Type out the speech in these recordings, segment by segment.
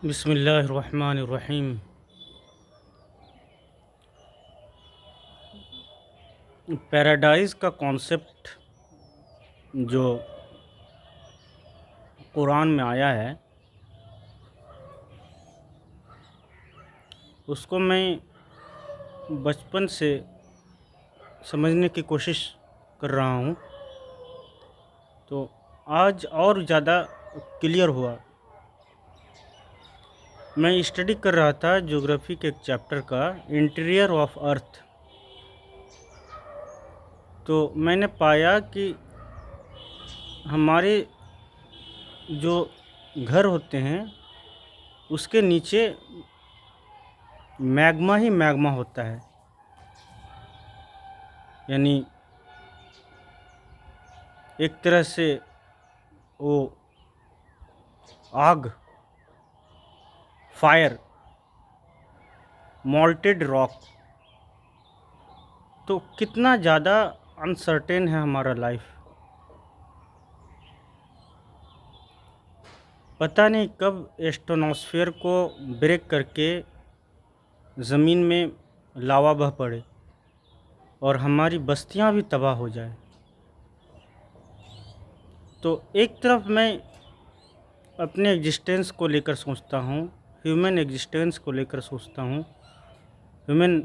बिस्मिल्लाहिर्रहमानिर्रहीम। पैराडाइज़ का कॉन्सेप्ट जो कुरान में आया है, उसको मैं बचपन से समझने की कोशिश कर रहा हूँ, तो आज और ज़्यादा क्लियर हुआ। मैं स्टडी कर रहा था ज्योग्राफी के एक चैप्टर का, इंटीरियर ऑफ अर्थ। तो मैंने पाया कि हमारे जो घर होते हैं उसके नीचे मैग्मा ही मैग्मा होता है, यानी एक तरह से वो आग, फायर, मॉल्टेड रॉक। तो कितना ज़्यादा अनसर्टेन है हमारा लाइफ। पता नहीं कब एस्ट्रोनॉस्फेयर को ब्रेक करके ज़मीन में लावा बह पड़े और हमारी बस्तियां भी तबाह हो जाए। तो एक तरफ मैं अपने एग्जिस्टेंस को लेकर सोचता हूँ, ह्यूमन एग्जिस्टेंस को लेकर सोचता हूँ। ह्यूमन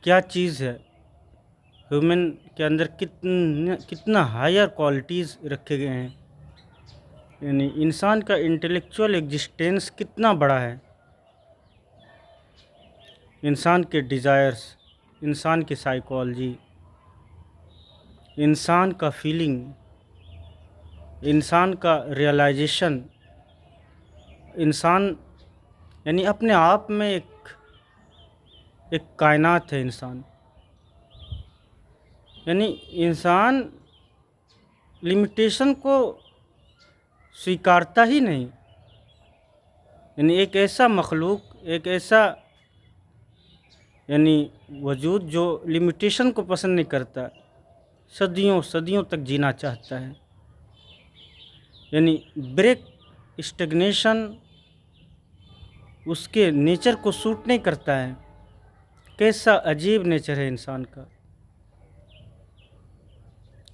क्या चीज़ है, ह्यूमन के अंदर कितना हायर क्वालिटीज़ रखे गए हैं, यानी इंसान का इंटेलेक्चुअल एग्जिस्टेंस कितना बड़ा है। इंसान के डिज़ायर्स, इंसान की साइकोलॉजी, इंसान का फीलिंग, इंसान का रियलाइजेशन, इंसान यानी अपने आप में एक कायनात है इंसान। यानी इंसान लिमिटेशन को स्वीकारता ही नहीं, यानी एक ऐसा मखलूक, एक ऐसा यानी वजूद जो लिमिटेशन को पसंद नहीं करता, सदियों सदियों तक जीना चाहता है। यानी ब्रेक, स्टैग्नेशन उसके नेचर को सूट नहीं करता है। कैसा अजीब नेचर है इंसान का।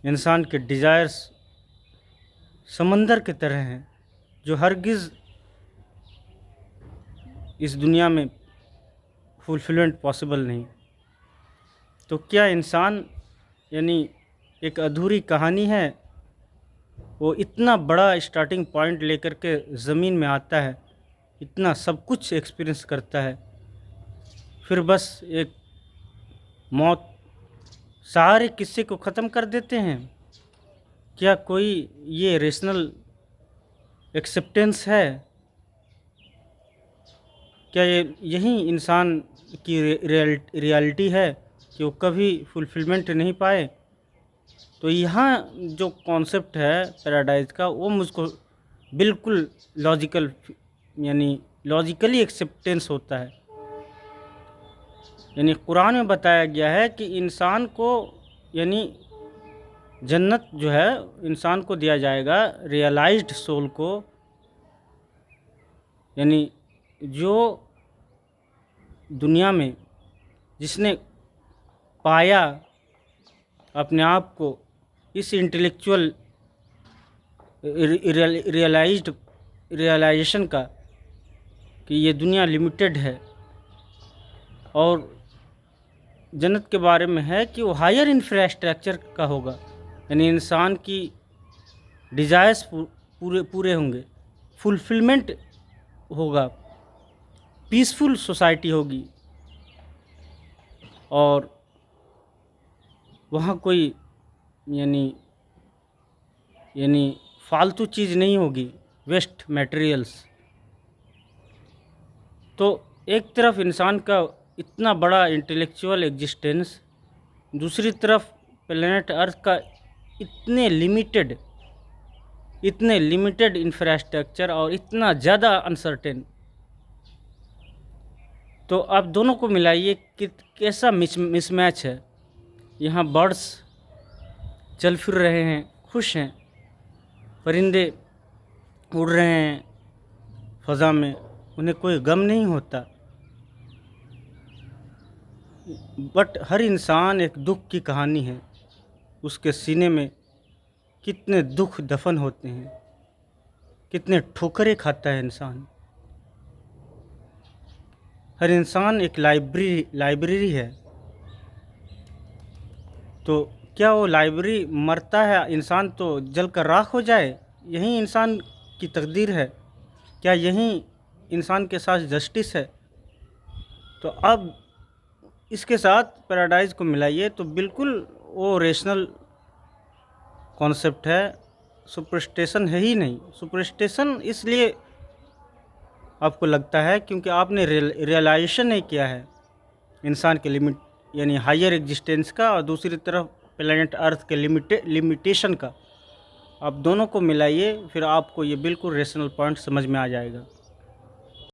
इंसान के डिज़ायर्स समंदर की तरह हैं जो हरगिज़ इस दुनिया में फुलफिलमेंट पॉसिबल नहीं। तो क्या इंसान यानी एक अधूरी कहानी है? वो इतना बड़ा स्टार्टिंग पॉइंट लेकर के ज़मीन में आता है, इतना सब कुछ एक्सपीरियंस करता है, फिर बस एक मौत सारे किस्से को ख़त्म कर देते हैं। क्या कोई ये रेशनल एक्सेप्टेंस है? क्या ये यही इंसान की रियलिटी है कि वो कभी फुलफिलमेंट नहीं पाए? तो यहाँ जो कॉन्सेप्ट है पैराडाइज का, वो मुझको बिल्कुल लॉजिकल, यानी लॉजिकली एक्सेप्टेंस होता है। यानी कुरान में बताया गया है कि इंसान को, यानी जन्नत जो है इंसान को दिया जाएगा, रियलाइज्ड सोल को, यानी जो दुनिया में जिसने पाया अपने आप को इस इंटेलेक्चुअल रियलाइजेशन का कि ये दुनिया लिमिटेड है, और जन्नत के बारे में है कि वो हायर इंफ्रास्ट्रक्चर का होगा, यानी इंसान की डिज़ायर्स पूरे होंगे, फुलफिलमेंट होगा, पीसफुल सोसाइटी होगी, और वहाँ कोई यानी फालतू चीज़ नहीं होगी, वेस्ट मटेरियल्स। तो एक तरफ इंसान का इतना बड़ा इंटेलेक्चुअल एग्जिस्टेंस, दूसरी तरफ प्लेनेट अर्थ का इतने लिमिटेड इंफ्रास्ट्रक्चर और इतना ज़्यादा अनसर्टेन। तो आप दोनों को मिलाइए कि कैसा मिसमैच है। यहाँ बर्ड्स चल फिर रहे हैं, खुश हैं, परिंदे उड़ रहे हैं, फ़ज़ा में, उन्हें कोई गम नहीं होता। बट हर इंसान एक दुख की कहानी है, उसके सीने में कितने दुख दफन होते हैं, कितने ठोकरें खाता है इंसान। हर इंसान एक लाइब्रेरी है। तो क्या वो लाइब्रेरी मरता है, इंसान तो जल कर राख हो जाए? यही इंसान की तकदीर है? क्या यही इंसान के साथ जस्टिस है? तो अब इसके साथ पैराडाइज़ को मिलाइए तो बिल्कुल वो रेशनल कॉन्सेप्ट है, सुपरस्टिशन है ही नहीं। सुपरस्टिशन इसलिए आपको लगता है क्योंकि आपने रियलाइजेशन नहीं किया है इंसान के लिमिट यानी हायर एग्जिस्टेंस का, और दूसरी तरफ प्लेनेट अर्थ के लिमिटेशन का। आप दोनों को मिलाइए, फिर आपको ये बिल्कुल रेशनल पॉइंट समझ में आ जाएगा।